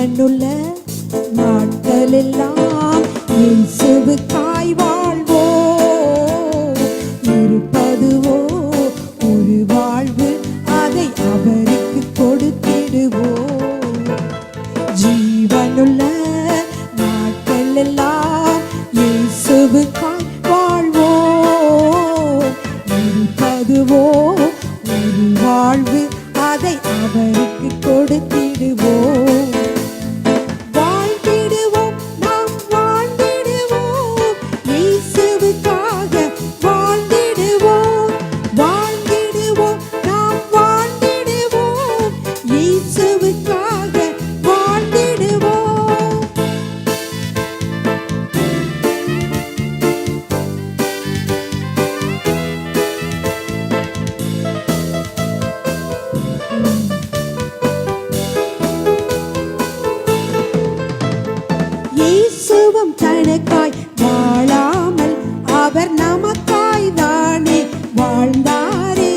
ஜீவனுள்ள நாட்களெல்லாம் இயேசுவுக்காய் வாழ்வோ, இருப்பதுவோ ஒரு வாழ்வு, அதை அவருக்கு கொடுத்திடுவோ. ஜீவனுள்ள நாட்களெல்லாம் இயேசுவுக்காய் வாழ்வோ, இருப்பதுவோ ஒரு வாழ்வு, அதை அவருக்கு கொடுத்திடுவோம். வாழ்ந்திடுவோம், நாம் வாழ்ந்திடுவோம், இயேசுவுக்காக வாழ்ந்திடுவோம். வாழ்ந்திடுவோம், நாம் வாழ்ந்திடுவோம், இயேசுவுக்காக வாழ்ந்திடுவோம். இயேசுவும் தனக்காய் வாழாமல் அவர் நமக்காய் தானே வாழ்ந்தாரே.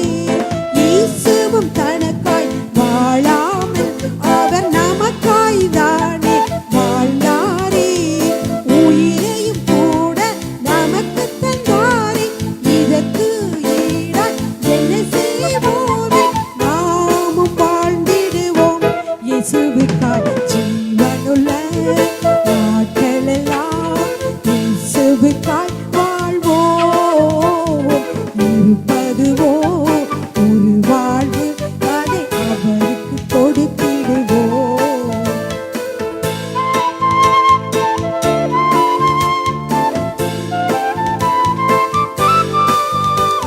இயேசுவும் தனக்காய் வாழாமல் அவர் நமக்காய் தானே வாழ்ந்தாரே. உயிரையும் கூட நமக்கு தந்தாரே, இதற்கு ஈடாய் என்ன செய்வோமே, நாமும் வாழ்ந்திடுவோம் இயேசுவுக்காய். ஜீவனுள்ள நாட்களெல்லாம் இயேசுவுக்காய் வாழ்வோம், இருப்பதுவோ ஒரு வாழ்வு, அதை அவருக்கு கொடுத்திடுவோம்.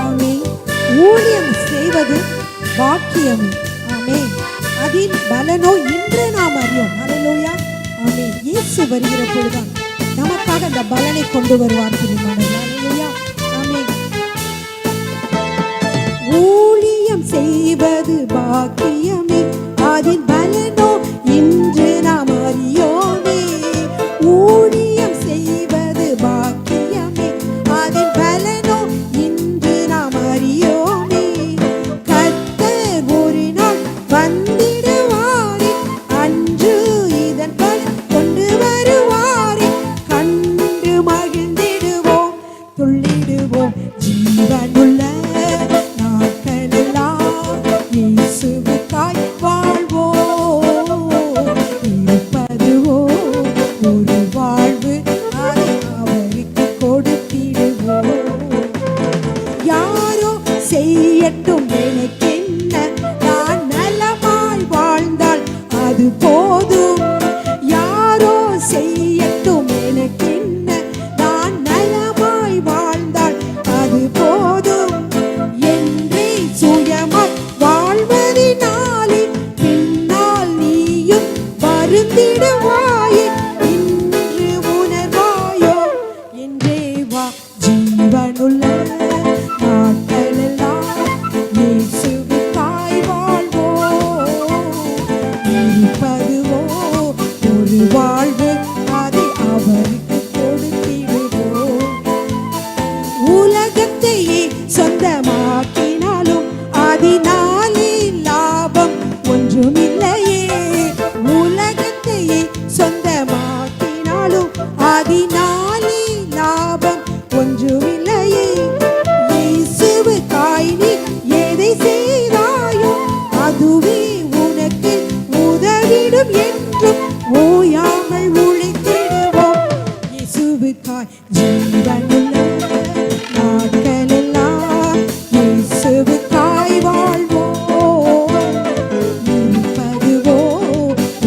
ஆமென். ஊழியம் செய்வது பாக்கியமே. ஆமென். அதின் பலனோ இன்று நாம் அறியோம். ஹல்லேலூயா. ஆமென். இயேசு வருகிற பொழுதுதான் நமக்காக அந்த பலனை கொண்டு வருவார். ஹல்லேலூயா. ஆமென். ஊழியம் செய்வது பாக்கியமே, அதின் பலனோ இன்று நாம் அறியோமே. ஊழியம் செய்வது பாக்கியமே, அதின் பலனோ இன்று நாம் அறியோமே. கர்த்தர் ஒரு நாள் வந்திடுவாரே, அன்று இதன் பலன் கொண்டு வருவாரே. கண்டு மகிழ்ந்திடுவோம், துள்ளிடுவோம். ஜீவனுள்ள நாட்களெல்லாம் இயேசுவுக்காய் வாழ்வோம், இருப்பதுவோ ஒரு வாழ்வு, அதை அவருக்கு கொடுத்திடுவோம். யாரோ செய்யட்டும் எனக்கென்ன, நான் நலமாய் வாழ்ந்தால் அது போதும். யாரோ செய்யட்டும் எனக்கென்ன, நான் நலமாய் வாழ்ந்தால் அது போதும். என்றே சுயமாய் வாழ்வதினாலே பின்னால் நீயும் வருந்திடுவாயே, இன்று உணர்வாயோ என்றே வா. ஜீவனுள்ள நாட்களெல்லாம் இயேசுவுக்காய் வாழ்வோம், இருப்பதுவோ ஒரு வாழ்வு, அதை அவருக்கு கொடுத்திடுவோம். உலகத்தையே சொந்தமாக்கினாலும் அதனாலே லாபம் ஒன்றுமில்லையே. உலகத்தையே சொந்தமாக்கினாலும் அதனாலே லாபம் ஒன்றுமில்லையே. இயேசுவுக்காய் நீ எதை செய்தாயோ, அதுவே உனக்கு உதவிடும் என்றும் ஓயாமல் உழைத்திடுவோம் இயேசுவுக்காய். ஜீவனுள்ள நாட்களெல்லாம் இயேசுவுக்காய் வாழ்வோம், இருப்பதுவோ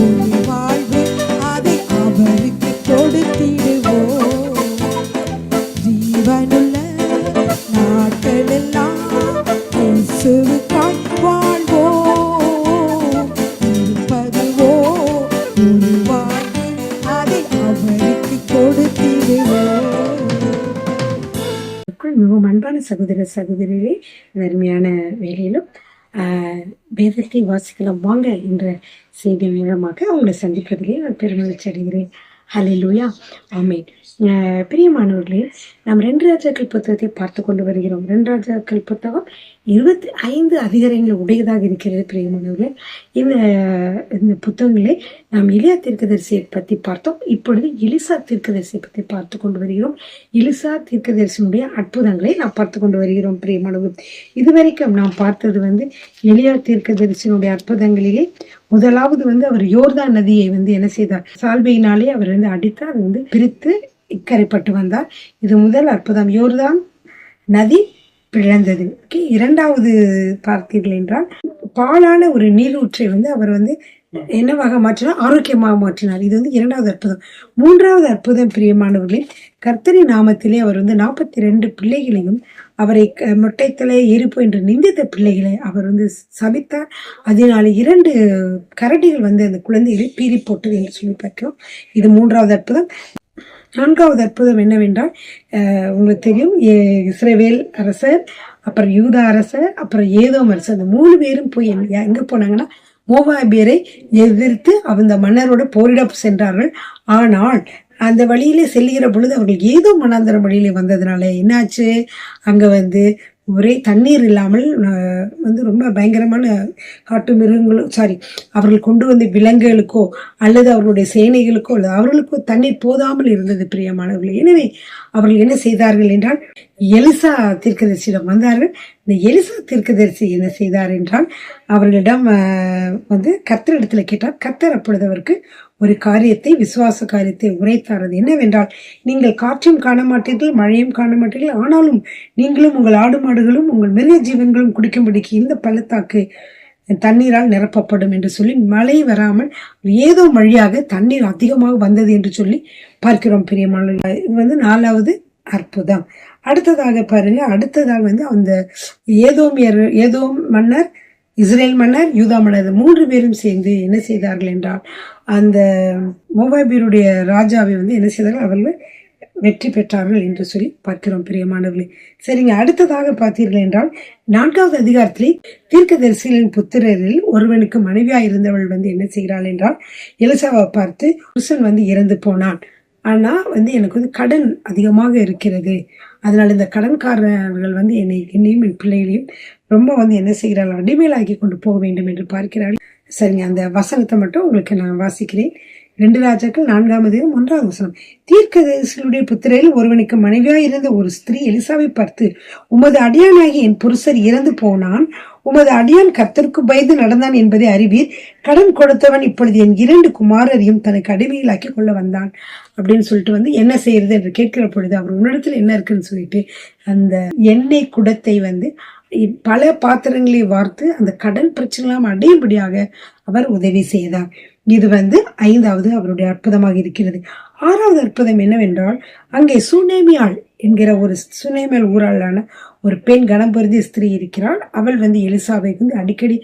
ஒரு வாழ்வு, அதை அவருக்கு கொடுத்திடுவோம். ஜீவனுள்ள நாட்களெல்லாம் இயேசுவுக்காய் வாழ்வோம், இருப்பதுவோ ஒரு வாழ்வு, அதை அவருக்கு கொடுத்திடுவோம். மிகவும் அன்பான சகோதர சகோதரிகளே, அருமையான வேலையிலும் வேதத்தை வாசிக்கலாம் வாங்க என்ற செய்தி மூலமாக உங்களை சந்திப்பதிலே நான் பெருமகிழ்ச்சி அடைகிறேன். ஹல்லேலூயா. ஆமென். பிரியமானவர்களே, நாம் 2 ராஜாக்கள் புத்தகத்தை பார்த்து கொண்டு வருகிறோம். 2 ராஜாக்கள் புத்தகம் 25 அதிகாரங்கள் உடையதாக இருக்கிறது. பிரியமானவர்களே, இந்த இந்த புத்தகங்களை நாம் எலியா தீர்க்கதரிசியை பற்றி பார்த்தோம். இப்பொழுது எலிசா தீர்க்கதரிசியை பற்றி பார்த்து கொண்டு வருகிறோம். எலிசா தீர்க்கதரிசியினுடைய அற்புதங்களை நாம் பார்த்து கொண்டு வருகிறோம். பிரியமானவர்களே, இதுவரைக்கும் நாம் பார்த்தது எலியா தீர்க்கதரிசியினுடைய அற்புதங்களிலே முதலாவது அவர் யோர்தான் நதியை என்ன செய்தார், சால்வையினாலே அவர் அடித்து அது பிரித்து இக்கரைப்பட்டு வந்தார். இது முதல் அற்புதம், யோர்தான் நதி பிளந்தது. இரண்டாவது பார்த்தீர்கள் என்றால் பாலான ஒரு நீரூற்றை அவர் என்னவாக மாற்றினார், ஆரோக்கியமாக மாற்றினார். இது இரண்டாவது அற்புதம். மூன்றாவது அற்புதம் பிரியமானவர்களே, கர்த்தரின் நாமத்திலே அவர் 42 பிள்ளைகளையும் அவரை மொட்டைத்தலை எரிப்பு என்று நிந்தித்த பிள்ளைகளை அவர் சபித்தார். அதனால 2 கரடிகள் அந்த குழந்தைகளை பீறி போட்டது என்று சொல்லி பார்க்கிறோம். இது மூன்றாவது அற்புதம். நான்காவது அற்புதம் என்னவென்றால், உங்களுக்கு தெரியும், இஸ்ரவேல் அரசர், அப்புறம் யூதா அரசர், அப்புறம் ஏதோம் அரசர், அந்த 3 பேரும் போய் எங்க போனாங்கன்னா மோவாபியரை எதிர்த்து அந்த மன்னரோட போரிட சென்றார்கள். ஆனால் அந்த வழியிலே செல்லுகிற பொழுது அவர்கள் ஏதோ மனாந்தர வழியிலே வந்ததுனால என்னாச்சு, அங்க ஒரே தண்ணீர் இல்லாமல் ரொம்ப பயங்கரமான காட்டு மிருகங்களும் அவர்கள் கொண்டு வந்த விலங்குகளுக்கோ அல்லது அவர்களுடைய சேனைகளுக்கோ அல்லது அவர்களுக்கோ தண்ணீர் போதாமல் இருந்தது. பிரியமானவர்கள், எனவே அவர்கள் என்ன செய்தார்கள் என்றால் எலிசா தீர்க்கதரிசியிடம் வந்தார்கள். இந்த எலிசா தீர்க்கதரிசி என்ன செய்தார் என்றால் அவர்களிடம் கர்த்தரிடத்துல கேட்டார். கர்த்தர் அப்பொழுது அவருக்கு ஒரு காரியத்தை, விசுவாச காரியத்தை உரைத்தார். அது என்னவென்றால், நீங்கள் காற்றையும் காண மாட்டீர்கள், மழையும் காண மாட்டீர்கள், ஆனாலும் நீங்களும் உங்கள் ஆடு மாடுகளும் உங்கள் மிருக ஜீவன்களும் குடிக்கும்படிக்கு இந்த பள்ளத்தாக்கு தண்ணீரால் நிரப்பப்படும் என்று சொல்லி மழை வராமல் ஏதோ வழியாக தண்ணீர் அதிகமாக வந்தது என்று சொல்லி பார்க்கிறோம். பிரியமானவர்களே, இது 4வது அற்புதம். அடுத்ததாக பாருங்க, அடுத்ததாக அந்த ஏதோம் மன்னர், இஸ்ரேல் மன்னர், யூதா மன்னர், 3 பேரும் சேர்ந்து என்ன செய்தார்கள் என்றால் அந்த மோவாபியருடைய ராஜாவை என்ன செய்தார்கள், அவர்கள் வெற்றி பெற்றார்கள் என்று சொல்லி பார்க்கிறோம். பிரியமானவர்களே, சரிங்க. அடுத்ததாக பார்த்தீர்கள் என்றால் 4வது அதிகாரத்திலே தீர்க்கதரிசிகளின் புத்திரரில் ஒருவனுக்கு மனைவியாய் இருந்தவள் என்ன செய்கிறாள் என்றால், எலிசாவை பார்த்து, புருஷன் இறந்து போனான், ஆனா எனக்கு கடன் அதிகமாக இருக்கிறது, அதனால இந்த கடன்காரர்கள் என்னையும் என் பிள்ளைகளையும் ரொம்ப என்ன செய்கிறார்கள், அடிமையிலாக்கி கொண்டு போக வேண்டும் என்று பார்க்கிறார்கள். சரிங்க, அந்த வசனத்தை மட்டும் உங்களுக்கு நான் வாசிக்கிறேன். 2 ராஜாக்கள் 4ஆம் அதிகாரம் 1வது வசனம். தீர்க்கதரிசிகளுடைய புத்திரரில் ஒருவனுக்கு மனைவியாய் இருந்த ஒரு ஸ்திரீ எலிசாவை பார்த்து, உமது அடியானாகி என் புருஷர் இறந்து போனான், உமது அடியான் கர்த்தருக்கு பயந்து நடந்தான் என்பதை அறிவீர், கடன் கொடுத்தவன் இப்பொழுது என் 2 குமாரரையும் தனக்கு அடிமையிலாக்கி கொள்ள வந்தான் அப்படின்னு சொல்லிட்டு என்ன செய்யறது என்று கேட்கிற பொழுது அவர் உன்னிடத்துல என்ன இருக்குன்னு சொல்லிட்டு அந்த எண்ணெய் குடத்தை பல பாத்திரங்களை வார்த்து அந்த கடன் பிரச்சனைலாம் அடையும்படியாக அவர் உதவி செய்தார். இது 5வது அவருடைய அற்புதமாக இருக்கிறது. 6வது அற்புதம் என்னவென்றால், அங்கே சுனேமியாள் என்கிற ஒரு சுனேமியாள் ஊராளான ஒரு பெண், கனம் பொருந்திய ஸ்திரீ இருக்கிறாள். அவள் எலிசாவை அடிக்கடி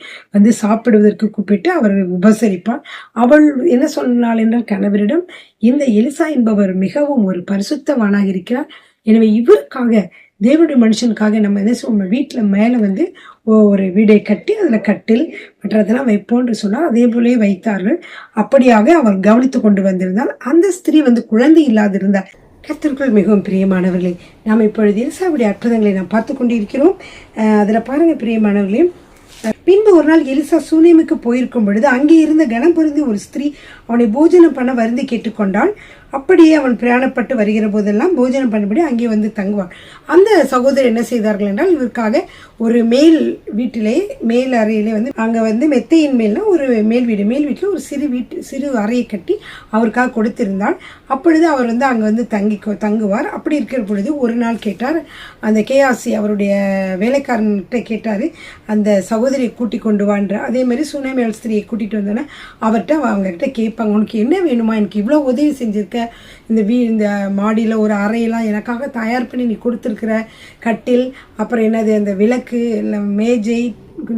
சாப்பிடுவதற்கு கூப்பிட்டு அவரை உபசரிப்பாள். அவள் என்ன சொன்னாள் என்றால் கணவரிடம், இந்த எலிசா என்பவர் மிகவும் ஒரு பரிசுத்தவானாக இருக்கிறார், எனவே இவருக்காக, தேவனுடைய மனுஷனுக்காக நம்ம என்ன செய்வோம், வீட்டில் மேலே ஒரு வீடை கட்டி அதில் கட்டில் மற்றதெல்லாம் வைப்போன்று சொன்னால் அதே போலே வைத்தார்கள். அப்படியாக அவர் கவனித்து கொண்டு வந்திருந்தால் அந்த ஸ்திரீ குழந்தை இல்லாதிருந்தார். கர்த்தருக்குள் மிகவும் பிரியமானவர்களே, நாம் இப்பொழுது எலிசாவுடைய அற்புதங்களை நாம் பார்த்து கொண்டிருக்கிறோம். அதில் பாருங்க பிரியமானவர்களே, பின்பு ஒரு நாள் எலிசா சூனேமுக்கு போயிருக்கும் பொழுது அங்கே இருந்த கனம் பொருந்தி ஒரு ஸ்திரீ அவனை போஜனம் பண்ண வருந்தி கேட்டுக்கொண்டாள். அப்படியே அவன் பிரயாணப்பட்டு வருகிற போதெல்லாம் போஜனம் பண்ணபடி அங்கே தங்குவான். அந்த சகோதரர் என்ன செய்தார்கள் என்றால், இவருக்காக ஒரு வீட்டிலே மேல் அறையிலே அங்கே மெத்தையின் மேல்னா ஒரு மேல் வீட்டில் ஒரு சிறு அறையை கட்டி அவருக்காக கொடுத்திருந்தால். அப்பொழுது அவர் அங்கே தங்குவார். அப்படி இருக்கிற பொழுது ஒரு நாள் கேட்டார், அந்த கேயாசி அவருடைய வேலைக்காரன்கிட்ட கேட்டார், அந்த சகோதரியை கூட்டி கொண்டு வான்ற. அதே மாதிரி சுனேமியாள் ஸ்திரியை கூட்டிட்டு வந்தோன்னே அவர்கிட்ட அவங்ககிட்ட கேட்பாங்க, உனக்கு என்ன வேணுமா, எனக்கு இவ்வளோ உதவி செஞ்சிருக்க, இந்த மாடியில் ஒரு அறையெல்லாம் எனக்காக தயார் பண்ணி நீ கொடுத்துருக்குற, கட்டில், அப்புறம் என்னது அந்த விளக்கு, இல்லை மேஜை,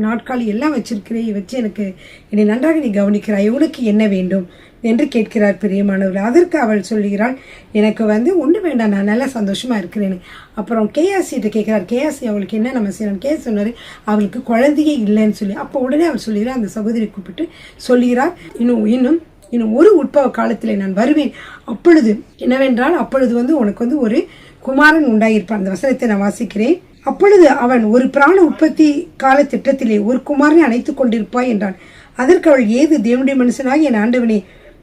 நாட்காலி எல்லாம் வச்சு எனக்கு என்னை நன்றாக நீ கவனிக்கிறாய், உனக்கு என்ன வேண்டும் என்று கேட்கிறார். பிரியமானவர்கள், அதற்கு அவள் சொல்லுகிறாள், எனக்கு ஒன்றும் வேண்டாம், நான் நல்லா சந்தோஷமா இருக்கிறேன்னு. அப்புறம் கேஆசிட்ட கேட்கிறார், கேஆசி அவளுக்கு என்ன நம்ம செய்யணும். கேஎஸ் சொன்னார், அவளுக்கு குழந்தையே இல்லைன்னு சொல்லி. அப்போ உடனே அவர் சொல்லுகிறார், அந்த சகோதரி கூப்பிட்டு சொல்லுகிறார், இன்னும் இன்னும் ஒரு உட்பவ காலத்திலே நான் வருவேன். அப்பொழுது என்னவென்றால், அப்பொழுது உனக்கு ஒரு குமாரன் உண்டாயிருப்பான். அந்த வசனத்தை நான் வாசிக்கிறேன். அப்பொழுது அவன் ஒரு பிராண உற்பத்தி கால திட்டத்திலே ஒரு குமாரனை அணைத்துக் கொண்டிருப்பாய் என்றான். அதற்கு அவள், ஏது தேவனுடைய மனுஷனாகி என் ஆண்டவனே,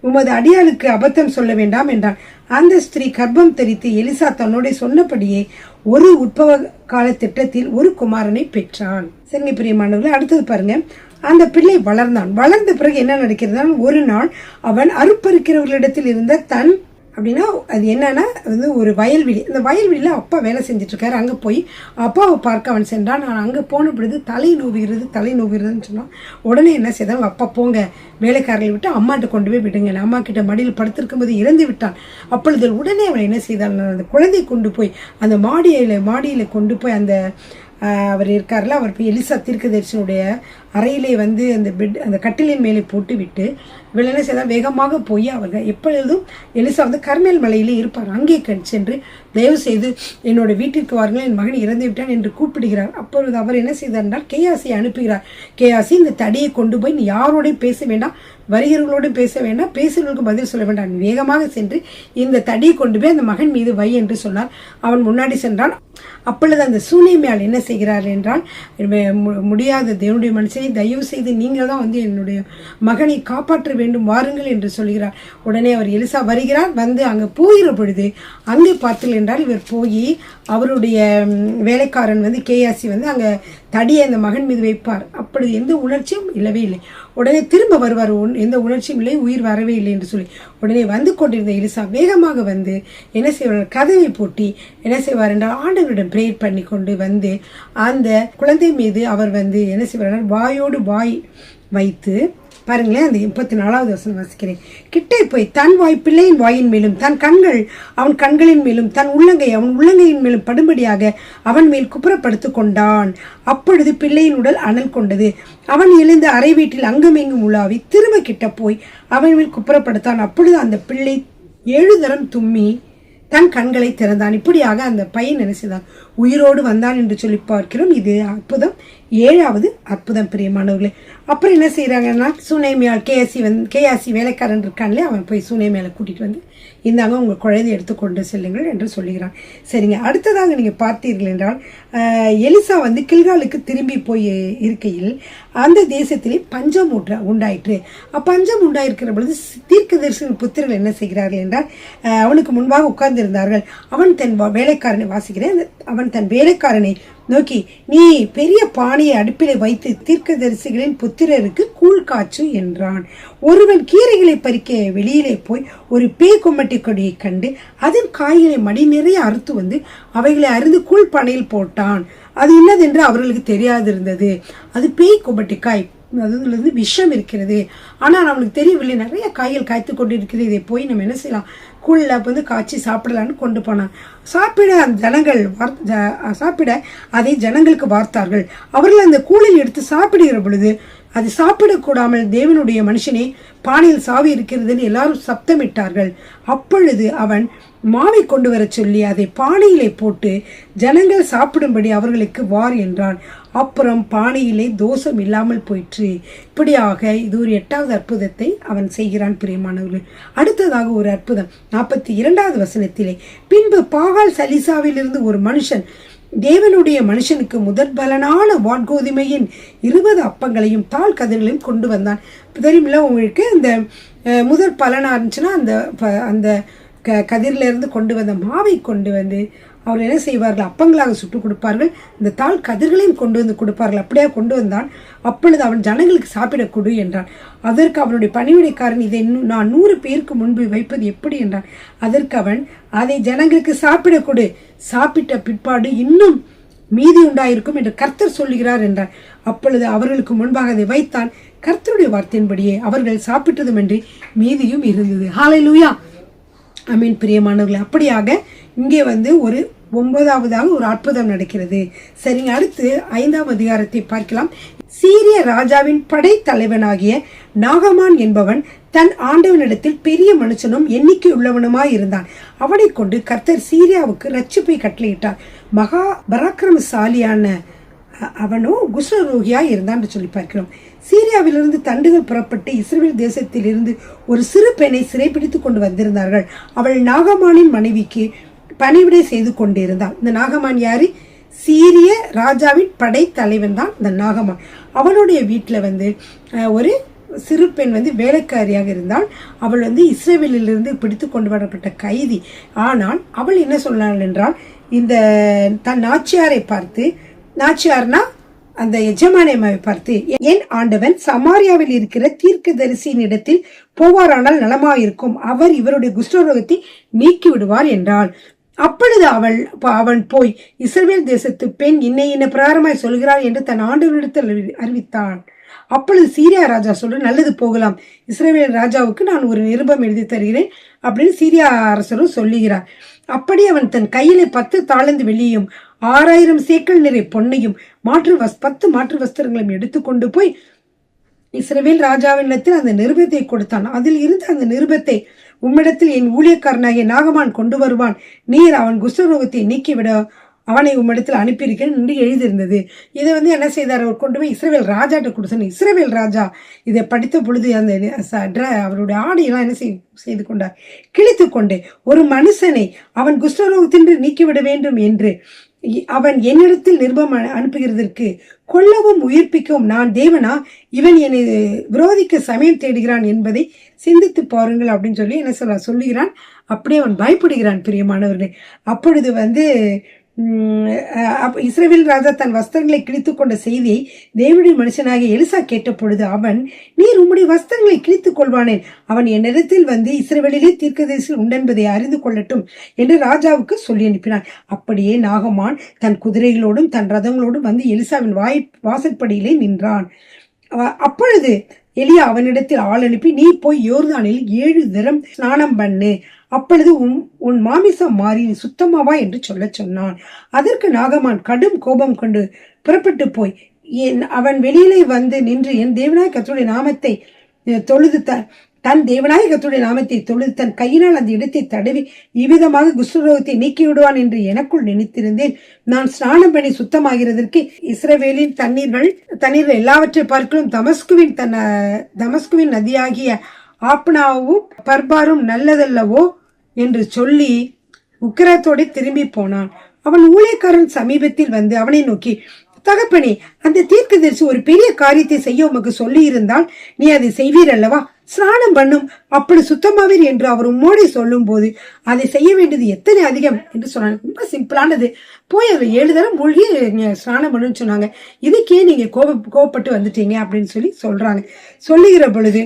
உமது அடியாளுக்கு அபத்தம் சொல்ல வேண்டாம் என்றான். அந்த ஸ்திரீ கர்ப்பம் தரித்து எலிசா தன்னோட சொன்னபடியே ஒரு உட்பவ கால திட்டத்தில் ஒரு குமாரனை பெற்றான். சரிங்க பிரியமானவர்களே, அடுத்தது பாருங்க. அந்த பிள்ளை வளர்ந்தான். வளர்ந்த பிறகு என்ன நடக்கிறது? ஒரு நாள் அவன் அறுப்பறுக்கிறவர்களிடத்தில் இருந்த தன் அப்படின்னா அது என்னன்னா ஒரு வயல்வெளி. அந்த வயல்வெளியில் அப்பா வேலை செஞ்சுட்டு இருக்காரு. அங்கே போய் அப்பாவை பார்க்க அவன் சென்றான். நான் அங்கே போன பொழுது தலை நோவுகிறதுன்னு சொன்னான். உடனே என்ன செய்தான்? அப்பா போங்க, வேலைக்காரர்களை விட்டு அம்மாட்ட கொண்டு போய் விடுங்க. அம்மா கிட்ட மடியில் படுத்திருக்கும் போது இறந்து விட்டான். அப்பொழுது உடனே அவன் என்ன செய்தான்? அந்த குழந்தை கொண்டு போய் அந்த மாடியில் கொண்டு போய் அந்த அவர் இருக்கார்ல, அவர் போய் எலிசா தீர்க்கதரிசனுடைய அறையிலே அந்த கட்டிலின் மேலே போட்டு விட்டு இவள் என்ன செய்தால் வேகமாக போய் அவர்கள் எப்பொழுதும் எலிசா கர்மேல் மலையிலே இருப்பார். அங்கே சென்று தயவு செய்து என்னோட வீட்டிற்கு வாருங்கள், என் மகன் இறந்து விட்டான் என்று கூப்பிடுகிறார். அப்பொழுது அவர் என்ன செய்தார் என்றால் கேயாசியை அனுப்புகிறார். கேயாசி, இந்த தடியை கொண்டு போய் நீ யாரோடையும் பேச வேண்டாம், வருகிறவர்களோடும் பேச வேண்டாம், பேசுகிறவர்களுக்கு பதில் சொல்ல வேண்டாம், வேகமாக சென்று இந்த தடியை கொண்டு போய் அந்த மகன் மீது வை என்று சொன்னார். அவன் முன்னாடி சென்றான். அப்பொழுது அந்த சூனேமியால் என்ன செய்கிறார் என்றால், முடியாத தேவனுடைய மனுஷனை, தயவு செய்து நீங்கள் தான் என்னுடைய மகனை காப்பாற்ற வேண்டும், வாருங்கள் என்று சொல்கிறார். உடனே அவர் எலிசா வருகிறார். அங்கே போகிற பொழுது அங்கே பார்த்தீர்கள் என்றால் இவர் போய் அவருடைய வேலைக்காரன் கேயாசி அங்கே தடியை அந்த மகன் மீது வைப்பார். அப்பொழுது எந்த உணர்ச்சியும் இல்லவே இல்லை. உடனே திரும்ப வருவார். எந்த உணர்ச்சியும் இல்லை, உயிர் வரவே இல்லை என்று சொல்லி உடனே கொண்டிருந்த எலிசா வேகமாக என்ன செய்வார்? கதவை பூட்டி என்ன செய்வார் என்றால் ஆண்டவரிடம் பிரேயர் பண்ணி கொண்டு அந்த குழந்தை மீது அவர் என்ன செய்வார்? வாயோடு வாய் வைத்து பாருங்களேன். அந்த 34வது வசனம் வாசிக்கிறேன். கிட்டே போய் தன் வாய் பிள்ளையின் வாயின் மேலும், தன் கண்கள் அவன் கண்களின் மேலும், தன் உள்ளங்கை அவன் உள்ளங்கையின் மேலும் படும்படியாக அவன் மேல் குப்புறப்படுத்து கொண்டான். அப்பொழுது பிள்ளையின் உடல் அனல் கொண்டது. அவன் எழுந்து அறை வீட்டில் அங்கும் எங்கும் உலாவி திரும்ப கிட்ட போய் அவன் மேல் குப்புறப்படுத்தான். அப்பொழுது அந்த பிள்ளை 7 தரம் தும்மி தன் கண்களை திறந்தான். இப்படியாக அந்த பையன் நினைச்சுதான் உயிரோடு வந்தான் என்று சொல்லி பார்க்கிறோம். இது அற்புதம், 7வது அற்புதம் பிரியமானவர்களே. அப்புறம் என்ன செய்யறாங்கன்னா, சூனேமியால் கேயாசி வேலைக்காரன் இருக்கான்லே, அவன் போய் சூனேமியால கூட்டிட்டு இந்தாங்க உங்க குழந்தை எடுத்துக்கொண்டு செல்லுங்கள் என்று சொல்லுகிறான். சரிங்க, அடுத்ததாக நீங்க பார்த்தீர்கள் என்றால் எலிசா கில்காலுக்கு திரும்பி போய் இருக்கையில் அந்த தேசத்திலே பஞ்சம் உண்டாயிற்று. பஞ்சம் உண்டாயிருக்கிற பொழுது தீர்க்கதரிசன புத்திரர்கள் என்ன செய்கிறார்கள் என்றால் அவனுக்கு முன்பாக உட்கார்ந்து இருந்தார்கள். அவன் தன் வேலைக்காரனை வாசிக்கிறேன். அவன் தன் வேலைக்காரனை நோக்கி, நீ பெரிய பானையை அடுப்பிலே வைத்து தீர்க்கதரிசிகளின் புத்திரருக்கு கூழ் காய்ச்சு என்றான். ஒருவன் கீரைகளை பறிக்க வெளியிலே போய் ஒரு பேய் கொம்மட்டி கொடியை கண்டு அதன் காய்களை மடி நிறைய அறுத்து அவைகளை அருந்து கூழ் பானையில் போட்டான். அது இன்னதென்று அவர்களுக்கு தெரியாதிருந்தது. அது பேய் கொம்மட்டி காய், அதுல விஷம் இருக்கிறது. ஆனால் அவனுக்கு தெரியவில்லை, நிறைய காய்கள் காய்த்து கொண்டு இருக்கிறது, இதை போய் நம்ம என்ன செய்யலாம், கூழ்ல காய்ச்சி சாப்பிடலான்னு கொண்டு போனான். சாப்பிட அதை ஜனங்களுக்கு வார்த்தார்கள். அவர்கள் அந்த கூழில் எடுத்து சாப்பிடுகிற பொழுது அது சாப்பிடக்கூடாமல், தேவனுடைய மனுஷனே பானையில் சாவி இருக்கிறதுன்னு எல்லாரும் சப்தமிட்டார்கள். அப்பொழுது அவன் மாவை கொண்டு வர சொல்லி அதை பானையிலே போட்டு ஜனங்கள் சாப்பிடும்படி அவர்களுக்கு வார் என்றான். அப்புறம் பானையிலே தோஷம் இல்லாமல் போயிற்று. இப்படியாக இது ஒரு 8வது அற்புதத்தை அவன் செய்கிறான் பிரியமானவர்கள். அடுத்ததாக ஒரு அற்புதம் 42வது வசனத்திலே, பின்பு பாகால் சலிசாவிலிருந்து ஒரு மனுஷன் தேவனுடைய மனுஷனுக்கு முதற் பலனான வாட்கோதுமையின் 20 அப்பங்களையும் தாழ் கதிர்களையும் கொண்டு வந்தான். தெரியுமில்ல உங்களுக்கு, இந்த முதற் பலனா இருந்துச்சுன்னா அந்த கதிரில இருந்து கொண்டு வந்த மாவை கொண்டு அவர் என்ன செய்வார்கள்? அப்பங்களாக சுட்டு கொடுப்பார்கள். இந்த தாழ் கதிர்களையும் கொண்டு கொடுப்பார்கள். அப்படியே கொண்டு வந்தான். அப்பொழுது அவன் ஜனங்களுக்கு சாப்பிட கொடு என்றான். அதற்கு அவனுடைய பணிவிடைக்காரன், இதை நான் 100 பேருக்கு முன்பு வைப்பது எப்படி என்றான். அதற்கு அவன், அதை ஜனங்களுக்கு சாப்பிட கொடு, சாப்பிட்ட பிற்பாடு இன்னும் மீதி உண்டாயிருக்கும் என்று கர்த்தர் சொல்லுகிறார் என்றார். அப்பொழுது அவர்களுக்கு முன்பாக அதை வைத்தான். கர்த்தருடைய வார்த்தையின்படியே அவர்கள் சாப்பிட்டதுமின்றி மீதியும் இருந்தது. ஹல்லேலூயா, ஆமென். பிரியமானவர்களே, அப்படியாக இங்கே ஒரு 9வதாக ஒரு அற்புதம் நடக்கிறது. சரிங்க, அடுத்து 5ஆம் அதிகாரத்தை பார்க்கலாம். சீரிய ராஜாவின் படைத்தலைவனாகிய நாகமான் என்பவன் தன் ஆண்டவனிடத்தில் பெரிய மனுஷனும் எண்ணிக்கை உள்ளவனுமாய் இருந்தான். அவனை கொண்டு கர்த்தர் சீரியாவுக்கு ரட்சிப்பை கட்டளையிட்டார். மகா பராக்கிரமசாலியான அவனும் குஷ்டரோகியாய் இருந்தான்னு சொல்லி பார்க்கிறோம். சீரியாவிலிருந்து தண்டுகள் புறப்பட்டு இஸ்ரவேல் தேசத்திலிருந்து ஒரு சிறு பெண்ணை சிறைப்பிடித்து கொண்டு வந்திருந்தார்கள். அவள் நாகமானின் மனைவிக்கு பணிவிடை செய்து கொண்டிருந்தாள். இந்த நாகமான் யாரு? சீரிய ராஜாவின் படை தலைவன் தான் இந்த நாகமான். அவனுடைய வீட்டில் ஒரு சிறு பெண் வேலைக்காரியாக இருந்தால். அவள் இஸ்ரவேலிலிருந்து பிடித்து கொண்டு வரப்பட்ட கைதி. ஆனால் அவள் என்ன சொன்னாள் என்றால், இந்த தன் நாச்சியாரை பார்த்து, நாச்சியார்னா அந்த எஜமானியம்மாவை பார்த்து, என் ஆண்டவன் சமாரியாவில் இருக்கிற தீர்க்கதரிசியின் இடத்தில் போவாரானால் நலமாயிருக்கும், அவர் இவருடைய குஷ்டரோகத்தை நீக்கி விடுவார் என்றாள். அப்பொழுது அவன் போய் இஸ்ரவேல் தேசத்து பெண் இன்ன பிரகாரமாய் சொல்கிறார் என்று தன் ஆண்டவனிடத்தில் அறிவித்தான். அப்பொழுது சீரியா ராஜா சொல்ற, நல்லது போகலாம், இஸ்ரவேல் ராஜாவுக்கு நான் ஒரு நிருபம் எழுதி தருகிறேன் அப்படின்னு சீரியா அரசரும் சொல்லுகிறார். அப்படி அவன் தன் கையில 10 தாலந்து வெள்ளியும் 6000 சேக்கல் நிறை பொன்னையும் 10 மாற்று வஸ்திரங்களையும் எடுத்துக்கொண்டு போய் இஸ்ரவேல் ராஜாவினிடத்தில் அந்த நிருபத்தை கொடுத்தான். அதில் இருந்து அந்த நிருபத்தை, உம்மிடத்தில் என் ஊழியக்காரனாகிய நாகமான் கொண்டு வருவான், நீர் அவன் குஷ்டரோகத்தை நீக்கிவிட அவனை உம்மிடத்தில் அனுப்பியிருக்கேன் என்று எழுதியிருந்தது. இதை என்ன செய்தார்? அவர் கொண்டு போய் இஸ்ரவேல் ராஜாட்ட கொடுத்தார். இஸ்ரவேல் ராஜா இதை படித்த பொழுது அந்த அவருடைய ஆடையெல்லாம் என்ன செய்து கொண்டார்? கிழித்து கொண்டு, ஒரு மனுஷனை அவன் குஷ்டரோகத்தின்று நீக்கிவிட வேண்டும் என்று அவன் என்னிடத்தில் நிருபம் அனுப்புகிறதற்கு கொல்லவும் உயிர்ப்பிக்கவும் நான் தேவனா? இவன் என்னை விரோதிக்க சமயம் தேடுகிறான் என்பதை சிந்தித்து பாருங்கள் அப்படின்னு சொல்லி என்ன சொல்லுகிறான். அப்படியே அவன் பயப்படுகிறான். பிரியமானவர்களே, அப்பொழுது இஸ்ரவேல் ராஜா தன் வஸ்திரங்களை கிழித்து கொண்ட செய்தியை தேவனுடைய மனுஷனாகிய எலிசா கேட்ட பொழுது அவன், நீர் உம்முடைய வஸ்திரங்களை கிழித்துக் கொள்வானேன், அவன் என்னிடத்தில் இஸ்ரவேலிலே தீர்க்கதரிசி உண்டென்பதை அறிந்து கொள்ளட்டும் என்று ராஜாவுக்கு சொல்லி அனுப்பினான். அப்படியே நாகமான் தன் குதிரைகளோடும் தன் ரதங்களோடும் எலிசாவின் வாசற்படியிலே நின்றான். அப்பொழுது எலியா அவனிடத்தில் ஆள் அனுப்பி, நீ போய் யோர்தானில் 7 தரம் ஸ்நானம் பண்ணு, அப்பொழுது உன் மாமிசம் மாறி சுத்தமாவா என்று சொன்னான். அதற்கு நாகமான் கடும் கோபம் கொண்டு புறப்பட்டு போய் அவன் வெளியிலே நின்று என் தேவனாய் கர்த்தருடைய நாமத்தை தொழுது தன் தேவனாய கர்த்தருடைய நாமத்தை தொழுது தன் கையினால் அந்த இடத்தை தடவி இவ்விதமாக குஷ்டரோகத்தை நீக்கி விடுவான் என்று எனக்குள் நினைத்திருந்தேன். நான் ஸ்நானம் பண்ணி சுத்தமாகிறதற்கு இஸ்ரவேலின் தண்ணீர்கள் எல்லாவற்றை பார்க்கலும் தமஸ்குவின் நதியாகிய ஆப்னாவும் பர்பாரும் நல்லதல்லவோ என்று சொல்லி உக்கிரத்தோடு திரும்பி போனான். அவன் ஊழியக்காரன் சமீபத்தில் அவனை நோக்கி, தகப்பனே, அந்த தீர்க்கதரிசி ஒரு பெரிய காரியத்தை செய்ய உமக்கு சொல்லி இருந்தால் நீ அதை செய்வீர் அல்லவா? ஸ்நானம் பண்ணும், அப்படி சுத்தமாவீர் என்று அவர் உம்மோடு சொல்லும் போது அதை செய்ய வேண்டியது எத்தனை அதிகம் என்று சொன்னாங்க. ரொம்ப சிம்பிளானது. போய் அவர் 7 தரம் மூழ்கி ஸ்நானம் பண்ணுன்னு சொன்னாங்க. இதுக்கே நீங்க கோபப்பட்டு வந்துட்டீங்க அப்படின்னு சொல்றாங்க. சொல்லுகிற பொழுது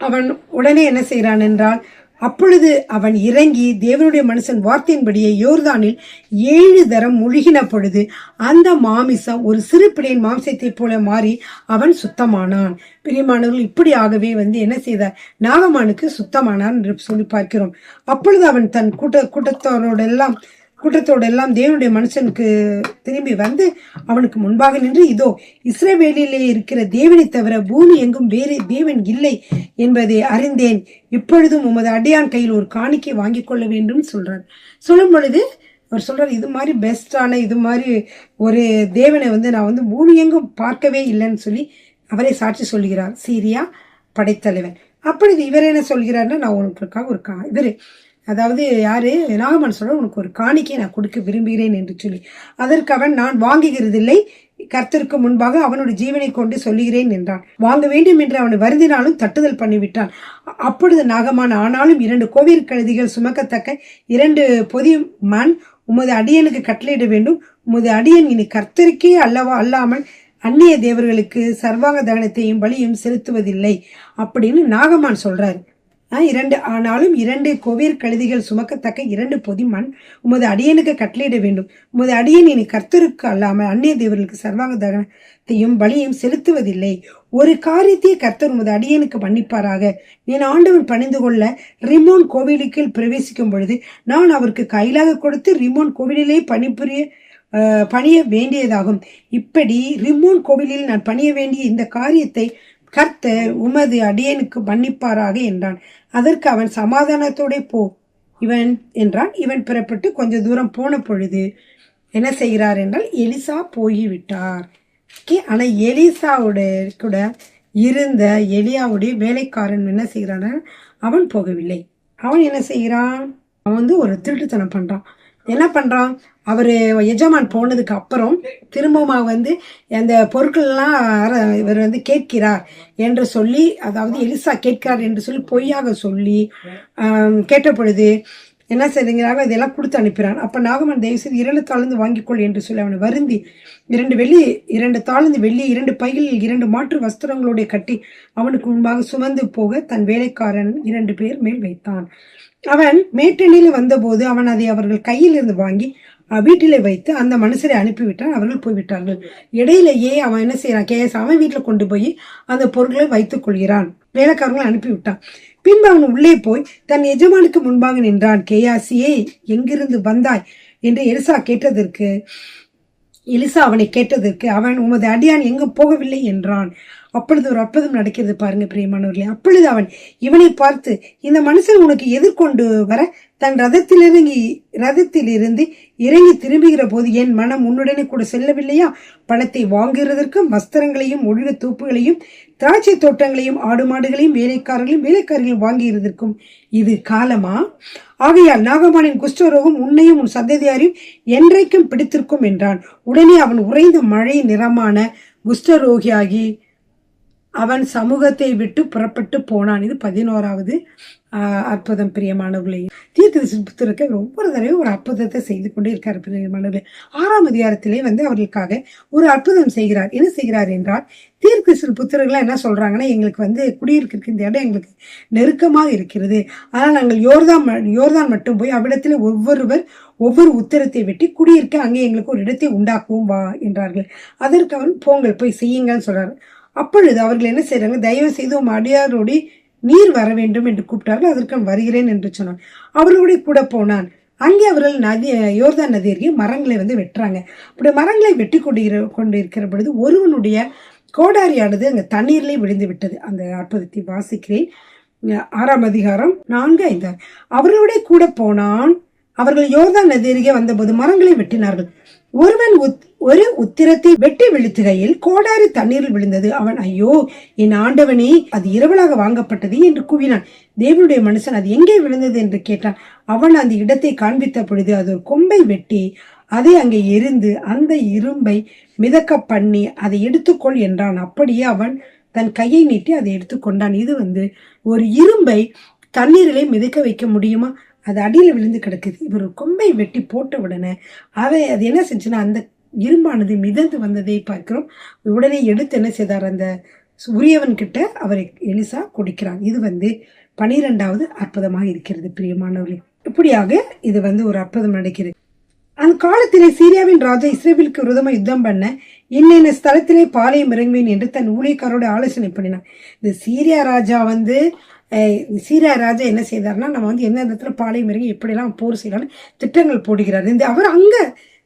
அவன் உடனே என்ன செய்யறான் என்றால், அப்பொழுது அவன் இறங்கி தேவனுடைய மனுஷன் வார்த்தையின்படியே யோர்தானில் 7 தரம் முழுகின பொழுது அந்த மாமிசம் ஒரு சிறு பிள்ளையின் மாம்சத்தை போல மாறி அவன் சுத்தமானான். பிரியமானவர்கள், இப்படியாகவே என்ன செய்தார்? நாகமானுக்கு சுத்தமானான் என்று சொல்லி பார்க்கிறோம். அப்பொழுது அவன் தன் கூட்டத்தோடெல்லாம் தேவனுடைய மனுஷனுக்கு திரும்பி அவனுக்கு முன்பாக நின்று, இதோ இஸ்ரவேலிலே இருக்கிற தேவனை தவிர பூமி எங்கும் வேறு தேவன் இல்லை என்பதை அறிந்தேன். இப்பொழுதும் உமது அடியான் கையில் ஒரு காணிக்கை வாங்கி கொள்ள வேண்டும் சொல்றார். சொல்லும் பொழுது அவர் சொல்றார், இது மாதிரி பெஸ்டான இது மாதிரி ஒரு தேவனை நான் பூமி எங்கும் பார்க்கவே இல்லைன்னு சொல்லி அவரை சாட்சி சொல்கிறார் சீரியா படைத்தலைவன். அப்பொழுது இவர் என்ன சொல்கிறார்னா, நான் உனக்கு அதாவது யாரு? நாகமான் சொல்ற, உனக்கு ஒரு காணிக்கை நான் கொடுக்க விரும்புகிறேன் என்று சொல்லி, அதற்கு அவன், நான் வாங்குகிறதில்லை, கர்த்தருக்கு முன்பாக அவனுடைய ஜீவனை கொண்டு சொல்லுகிறேன் என்றான். வாங்க வேண்டும் என்று அவனை வருந்தினாலும் தட்டுதல் பண்ணிவிட்டான். அப்பொழுது நாகமான், ஆனாலும் 2 கோவேறு கழுதைகள் சுமக்கத்தக்க 2 பொதி மண் உமது அடியனுக்கு கட்டளையிட வேண்டும். உமது அடியன் இனி கர்த்தருக்கே அல்லாமல் அந்நிய தேவர்களுக்கு சர்வாங்க தகனத்தையும் பலியும் செலுத்துவதில்லை அப்படின்னு நாகமான் சொல்றாரு. ஆனாலும் 2 கோவேறு கழுதைகள் சுமக்கத்தக்க 2 பொதி மண் உமது அடியனுக்கு கட்டளையிட வேண்டும். உமது அடியன் இனி கர்த்தருக்கு அல்லாமல் அந்நிய தேவர்களுக்கு சர்வாங்க தகனத்தையும் பலியும் செலுத்துவதில்லை. ஒரு காரியத்தை கர்த்தர் உமது அடியனுக்கு மன்னிப்பாராக. என் ஆண்டவன் பணிந்து கொள்ள ரிமோன் கோவிலுக்கு பிரவேசிக்கும் பொழுது நான் அவருக்கு கையிலாக கொடுத்து ரிமோன் கோவிலிலே பணிய வேண்டியதாகும். இப்படி ரிமோன் கோவிலில் நான் பணிய வேண்டிய இந்த காரியத்தை கர்த்தர் உமது அடியனுக்கு மன்னிப்பாராக என்றான். அதற்கு அவன், சமாதானத்தோட போ இவன் என்றான். இவன் புறப்பட்டு கொஞ்ச தூரம் போன பொழுது என்ன செய்கிறார் என்றால் எலிசா போய்விட்டார். ஆனா எலிசாவோட கூட இருந்த எலியாவுடைய வேலைக்காரன் என்ன செய்கிறான், அவன் போகவில்லை. அவன் என்ன செய்கிறான், அவன் வந்து ஒரு திருட்டுத்தனம் பண்றான். என்ன பண்றான், அவரு எஜமான் போனதுக்கு அப்புறம் திரும்பமாக வந்து அந்த பொருட்கள் எல்லாம் இவர் வந்து கேட்கிறார் என்று சொல்லி, அதாவது எலிசா கேட்கிறார் என்று சொல்லி பொய்யாக சொல்லி கேட்ட பொழுது என்ன செய்யுங்கிறாங்க, இதெல்லாம் கொடுத்து அனுப்பிறான். அப்ப நாகமன் தயவு செய்து 2 தாளந்து வாங்கிக்கொள் என்று சொல்லி அவனை வருந்தி 2 தாளந்து வெள்ளி 2 பைகளில் 2 மாற்று வஸ்திரங்களோட கட்டி அவனுக்கு முன்பாக சுமந்து போக தன் வேலைக்காரன் 2 பேர் மேல் வைத்தான். அவன் மேட்டணியில் வந்தபோது அவன் அதை அவர்கள் கையில் இருந்து வாங்கி வீட்டிலே வைத்து அந்த மனுஷரை அனுப்பிவிட்டான். அவர்கள் போய்விட்டார்கள். இடையிலேயே அவன் என்ன செய்யறான், கேஸ் அவன் வீட்டுல கொண்டு போய் அந்த பொருட்களை வைத்துக் கொள்கிறான். வேலைக்காரங்களை அனுப்பிவிட்டான். பின்பு அவன் உள்ளே போய் தன் எஜமானுக்கு முன்பாக நின்றான். கேயாசியே, எங்கிருந்து வந்தாய் என்று எலிசா அவனை கேட்டதற்கு அவன், உமது அடியான் எங்கும் போகவில்லை என்றான். அப்பொழுது ஒரு அற்புதம் நடக்கிறது பாருங்க பிரியமானவர்களே. அப்பொழுது அவன் இவனை பார்த்து, இந்த மனுஷன் உனக்கு எதிர்கொண்டு வர தன் ரதத்திலிருந்து இறங்கி திரும்புகிற போது என் மனம் உன்னுடனே கூட செல்லவில்லையா? பணத்தை வாங்குகிறதற்கும் வஸ்திரங்களையும் ஒழுங்கு தூப்புகளையும் திராட்சை தோட்டங்களையும் ஆடு மாடுகளையும் வேலைக்காரர்களையும் வாங்குகிறதற்கும் இது காலமா? ஆகையால் நாகமானின் குஷ்டரோகம் உன்னையும் உன் சந்ததியாரையும் என்றைக்கும் பிடித்திருக்கும் என்றான். உடனே அவன் உறைந்த மழை நிறமான குஷ்டரோகியாகி அவன் சமூகத்தை விட்டு புறப்பட்டு போனான். இது 11வது அற்புதம் பிரியமானவர்களே. தீர்க்கதரிசி புத்தகத்தில் ஒவ்வொரு தடவையும் ஒரு அற்புதத்தை செய்து கொண்டே இருக்கார் பிரியமானவர்களே. 6ஆம் அதிகாரத்திலே வந்து அவர்களுக்காக ஒரு அற்புதம் செய்கிறார். என்ன செய்கிறார் என்றால், தீர்க்கதரிசி புத்தகங்கள் என்ன சொல்றாங்கன்னா, எங்களுக்கு வந்து குடியிருக்கிறதுக்கு இந்த இடம் எங்களுக்கு நெருக்கமாக இருக்கிறது, ஆனால் நாங்கள் யோர்தான் மட்டும் போய் அவ்விடத்தில் ஒவ்வொரு உத்தரத்தை வெட்டி குடியிருக்க அங்கே எங்களுக்கு ஒரு இடத்தை உண்டாக்குவோம் வா என்றார்கள். அதற்கு அவன், போங்கள் போய் செய்யுங்கன்னு சொல்றாரு. அப்பொழுது அவர்கள் என்ன செய்யறாங்க, தயவு செய்து உம் அடியாரோடி நீர் வர வேண்டும் என்று கூப்பிட்டார்கள். அதற்கு அவன் வருகிறேன் என்று சொன்னான். அவர்களுடைய கூட போனான். அங்கே அவர்கள் யோர்தான் நதி அருகே மரங்களை வந்து வெட்டுறாங்க. அப்படி மரங்களை வெட்டி கொண்டிருக்கிற பொழுது ஒருவனுடைய கோடாரியானது அங்க தண்ணீர்லேயே விழுந்து விட்டது. அந்த அற்புதத்தை வாசிக்கிறேன். 6ஆம் அதிகாரம் 4-5. அவர்களுடைய கூட போனான். அவர்கள் யோர்தான் நதி அருகே வந்தபோது மரங்களை வெட்டினார்கள். ஒருவன் ஒரு உத்திரத்தை வெட்டி வீழ்த்துகையில் கோடாரி தண்ணீரில் விழுந்தது. அவன், ஐயோ என் ஆண்டவனே, அது இரவலாக வாங்கப்பட்டது என்று கூவினான். தேவனுடைய மனுஷன், அது எங்கே விழுந்தது என்று கேட்டான். அவன் அந்த இடத்தை காண்பித்த பொழுது அது ஒரு கொம்பை வெட்டி அதை அங்கே எரிந்து அந்த இரும்பை மிதக்க பண்ணி அதை எடுத்துக்கொள் என்றான். அப்படியே அவன் தன் கையை நீட்டி அதை எடுத்துக்கொண்டான். இது வந்து ஒரு இரும்பை தண்ணீரிலே மிதக்க வைக்க முடியுமா? அது அடியில் விழுந்து கிடக்குது. இவர் கொம்பை வெட்டி போட்ட உடனே அது என்ன செஞ்சுன்னா, அந்த இரும்பானது மிதந்து வந்ததை பார்க்கிறோம். உடனே எடுத்து என்ன செய்தார், அந்த உரியவன் கிட்ட அவரை எலிசா கொடுக்கிறான். இது வந்து 12வது அற்புதமாக இருக்கிறது பிரியமானவர்களே. இப்படியாக இது வந்து ஒரு அற்புதம் நடக்கிறது. அந்த காலத்திலே சீரியாவின் ராஜா இஸ்ரேலுக்கு விரோதமா யுத்தம் பண்ண இன்னென்ன ஸ்தலத்திலே பாளையம் இறங்குவேன் என்று தன் ஊழியக்காரோட ஆலோசனை பண்ணினான். இந்த சீரியா ராஜா என்ன செய்தார்னா, நம்ம வந்து எந்த இடத்துல பாளையம் இறங்கி எப்படியெல்லாம் போர் செய்யலாம்னு திட்டங்கள் போடுகிறார். அவர்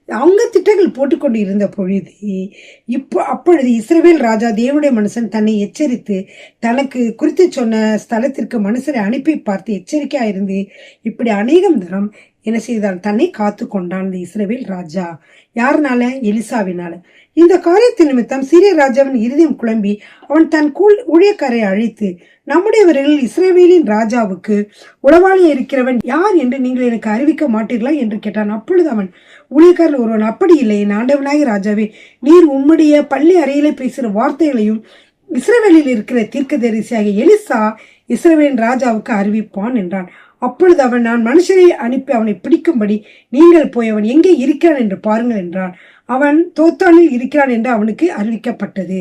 அவங்க திட்டங்கள் போட்டுக்கொண்டு இருந்த பொழுது அப்பொழுது இஸ்ரவேல் ராஜா தேவனுடைய மனுஷன் தன்னை எச்சரித்து தனக்கு குறித்து சொன்ன ஸ்தலத்திற்கு மனுஷரை அனுப்பி பார்த்து எச்சரிக்கையா இருந்து இப்படி அநேகம் தரம் என்ன செய்தான், தன்னை காத்து கொண்டான் இந்த இஸ்ரவேல் ராஜா. யாருனால? எலிசாவினால. இந்த காரியத்தின் நிமித்தம் சீரிய ராஜாவின் இருதயம் குழம்பி அவன் தன் ஊழியக்காரை அழைத்து, நம்முடையவர்கள் இஸ்ரவேலின் ராஜாவுக்கு உளவாளி இருக்கிறவன் யார் என்று நீங்கள் எனக்கு அறிவிக்க மாட்டீர்களா என்று கேட்டான். அப்பொழுது அவன் ஊழியக்காரர் ஒருவன், அப்படி இல்லை என் ஆண்டவனாகி ராஜாவே, நீர் உம்முடைய பள்ளி அறையிலே பேசுகிற வார்த்தைகளையும் இஸ்ரவேலில் இருக்கிற தீர்க்கதரிசியாகிய எலிசா இஸ்ரவேலின் ராஜாவுக்கு அறிவிப்பான் என்றான். அப்பொழுது அவன், நான் மனுஷரை அனுப்பி அவனை பிடிக்கும்படி நீங்கள் போய் அவன் எங்கே இருக்கிறான் என்று பாருங்கள் என்றான். அவன் தோத்தானில் இருக்கிறான் என்று அவனுக்கு அறிவிக்கப்பட்டது.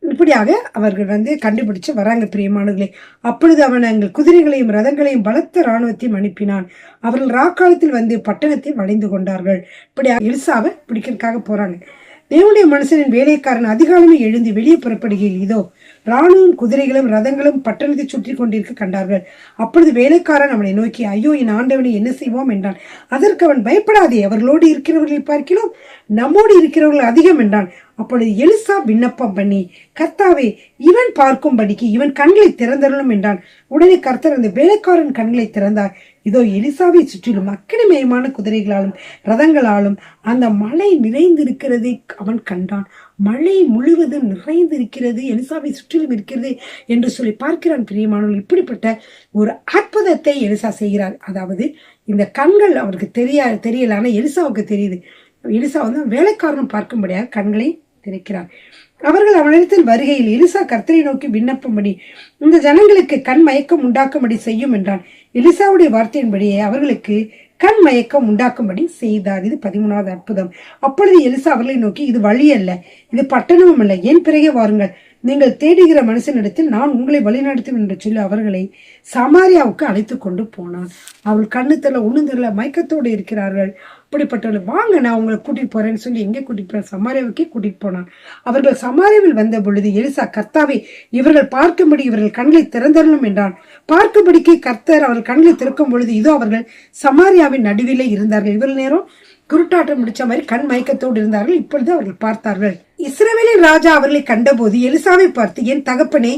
இப்படியாக அவர்கள் வந்து கண்டுபிடிச்சு வராங்க பிரியமானவர்களே. அப்பொழுது அவன் எங்கள் குதிரைகளையும் ரதங்களையும் பலத்த இராணுவத்தையும் அனுப்பினான். அவர்கள் ராக்காலத்தில் வந்து பட்டணத்தை வளைந்து கொண்டார்கள். இப்படி எலிசாவை பிடிக்கிறதுக்காக போறாங்க. தேவனுடைய மனுஷனின் வேலைக்காரன் அதிகாலமே எழுந்து வெளியே புறப்படுகையில் இதோ ராணுவம் குதிரைகளும் ரதங்களும் பட்டணத்தை சுற்றி கொண்டிருக்க கண்டார்கள். அப்பொழுது வேலைக்காரன் அவனை நோக்கி, ஐயோ என் ஆண்டவனை என்ன செய்வோம் என்றான். அதற்கு அவன், பயப்படாதே, அவர்களோடு இருக்கிறவர்களை பார்க்கிறோம், நம்மோடு இருக்கிறவர்கள் அதிகம் என்றான். அப்பொழுது எலிசா விண்ணப்பம் பண்ணி, கர்த்தாவே, இவன் பார்க்கும்படிக்கு இவன் கண்களை திறந்தருளும் என்றான். உடனே கர்த்தர் அந்த வேலைக்காரன் கண்களை திறந்தார். இதோ எலிசாவை சுற்றிலும் அக்கினிமயமான குதிரைகளாலும் ரதங்களாலும் அந்த மலை நிறைந்திருக்கிறதை அவன் கண்டான். மழை முழுவதும் நிறைந்திருக்கிறது, எலிசாவை சுற்றிலும் இருக்கிறது என்று சொல்லி பார்க்கிறான். பிரியமானவர்கள், இப்படிப்பட்ட ஒரு அற்புதத்தை எலிசா செய்கிறார். அதாவது இந்த கண்கள் அவருக்கு தெரியல, ஆனா எலிசாவுக்கு தெரியுது. எலிசா வேலைக்காரனும் பார்க்கும்படியாக கண்களை திறக்கிறார். அவர்கள் அவனிடத்தில் வருகையில் எலிசா கர்த்தரை நோக்கி விண்ணப்பம்படி இந்த ஜனங்களுக்கு கண் மயக்கம் உண்டாக்கும்படி செய்யும் என்றான். எலிசாவுடைய வார்த்தையின்படியே அவர்களுக்கு கண் மயக்கம் உண்டாக்கும்படி செய்தார். இது 13வது அற்புதம். அப்பொழுது எலிசா அவர்களை நோக்கி, இது வழி அல்ல, இது பட்டணமும் அல்ல, என் பிறகே வாருங்கள், நீங்கள் தேடுகிற மனுஷனிடத்தில் நான் உங்களை வழிநடத்தும் என்று சொல்லி அவர்களை சமாரியாவுக்கு அழைத்து கொண்டு போனான். அவள் கண்ணு தெரியல, ஒண்ணும் தெரியல, மயக்கத்தோடு இருக்கிறார்கள். அப்படிப்பட்டவர்கள், வாங்க நான் உங்களை கூட்டிட்டு போறேன்னு சொல்லி எங்கே கூட்டிட்டு போறேன்? சமாரியாவுக்கே கூட்டிட்டு போனான். அவர்கள் சமாரியாவில் வந்த பொழுது எலிசா, கர்த்தாவே, இவர்கள் பார்க்கும்படி இவர்கள் கண்களை திறந்தரணும் என்றான். பார்க்கும்படிக்கு கர்த்தர் அவர்கள் கண்களை திறக்கும் பொழுது இதோ அவர்கள் சமாரியாவின் நடுவிலே இருந்தார்கள். இவர்கள் நேரம் குருட்டாட்டம் முடிச்ச மாதிரி கண் மயக்கத்தோடு இருந்தார்கள். இப்பொழுது அவர்கள் பார்த்தார்கள். இஸ்ரவேலின் ராஜா அவர்களை கண்டபோது எலிசாவை பார்த்து, என் தகப்பனே,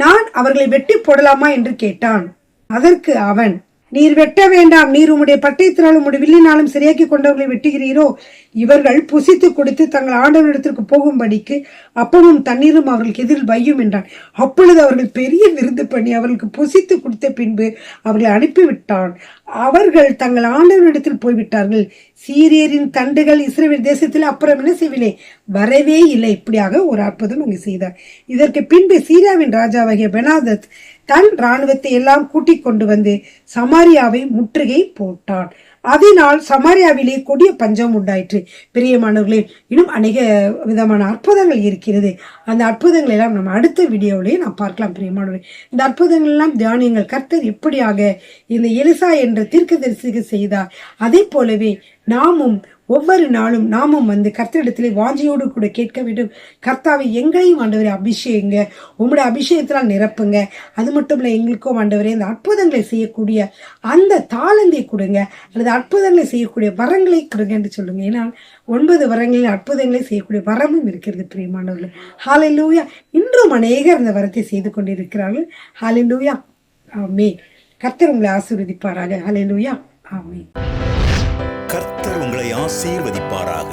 நான் அவர்களை வெட்டி போடலாமா என்று கேட்டான். அதற்கு அவன், நீர் வெட்ட வேண்டாம், நீர் உம்முடைய பட்டயத்தினாலும் உம்முடைய வில்லினாலும் சரியாக்கி கொண்டவர்களை வெட்டுகிறீரோ? இவர்கள் புசித்து குடித்து தங்கள் ஆண்டவனிடத்திற்கு போகும்படிக்கு அப்பமும் தண்ணீரும் அவர்களுக்கு எதிரில் வையும் என்றான். அப்பொழுது அவர்கள் பெரிய விருந்து பண்ணி அவர்களுக்கு புசித்து குடித்த பின்பு அவர்களை அனுப்பிவிட்டான். அவர்கள் தங்கள் ஆண்டவனிடத்தில் போய்விட்டார்கள். சீரியரின் தண்டுகள் இஸ்ரவேல் தேசத்தில் அப்புறம் என்ன செய்யவில்லை, வரவே இல்லை. இப்படியாக ஒரு அற்புதம் அங்கு செய்தார். இதற்கு பின்பு சீரியாவின் ராஜாவாகிய பெனாதத் தன் இராணுவத்தை எல்லாம் கூட்டிக் கொண்டு வந்து சமாரியாவை முற்றுகை போட்டான். அதனால் சமாரியாவிலே கொடிய பஞ்சம் உண்டாயிற்று. பிரியமானவர்களே, இன்னும் அநேக விதமான அற்புதங்கள் இருக்கிறது. அந்த அற்புதங்கள் எல்லாம் நம்ம அடுத்த வீடியோவிலேயே நாம் பார்க்கலாம். பிரியமானவர்களே, இந்த அற்புதங்கள் எல்லாம் தியானியங்கள். கர்த்தர் எப்படியாக இந்த எலிசா என்ற தீர்க்கதரிசிக்கு செய்தார், அதே போலவே நாமும் ஒவ்வொரு நாளும் நாமும் கர்த்தரிடத்திலே வாஞ்சியோடு கூட கேட்க வேண்டும். கர்த்தாவை, எங்களையும் ஆண்டவரை அபிஷேகங்க, உங்களுடைய அபிஷேகத்தினால் நிரப்புங்க. அது மட்டும் இல்ல, எங்களுக்கும் ஆண்டவரே இந்த அற்புதங்களை செய்யக்கூடிய அந்த தாளந்தை கொடுங்க, அல்லது அற்புதங்களை செய்யக்கூடிய வரங்களை கொடுங்க என்று சொல்லுங்க. ஏன்னா 9 வரங்களில் அற்புதங்களை செய்யக்கூடிய வரமும் இருக்கிறது. பிரியமானவர்கள், ஹல்லேலூயா. இன்றும் அநேகர் அந்த வரத்தை செய்து கொண்டிருக்கிறார்கள். ஹல்லேலூயா, ஆமென். கர்த்தர் உங்களை ஆசீர்வதிப்பாராக. ஹல்லேலூயா, ஆமென். கர்த்தர் உங்களை ஆசீர்வதிப்பாராக.